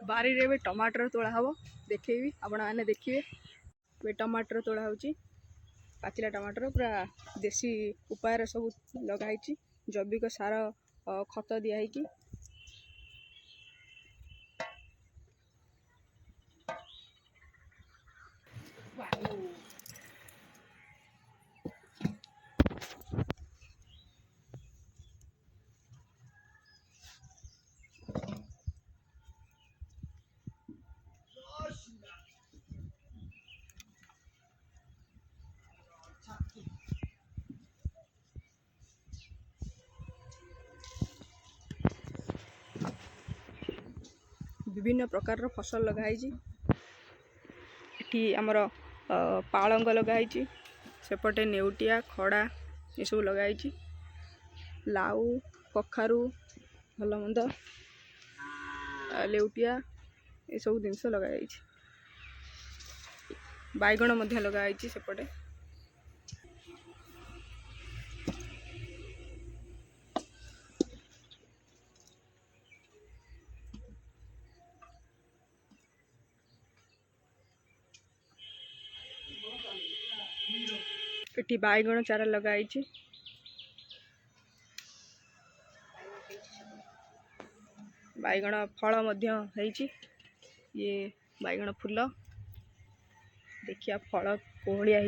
बारी रे टमाटर तोड़ा हम देखी आपण मैंने देखिए टमाटर तोड़ा हो पाचिला टमाटर पूरा देसी उपाय सब लगाई जैविक सार खत दिखाई विभिन्न प्रकार फसल लगाई आमर पालंग लगाई सेपटे नेउटिया खड़ा ये सब लगाई लाउ कखारू भल मंद लेउटिया ये सब जिनस लगाई बैगण लगाई सेपटे एटी बैगण चारा लगाई बैगण फल ये बैगण फूल देखिया फल कोहलिया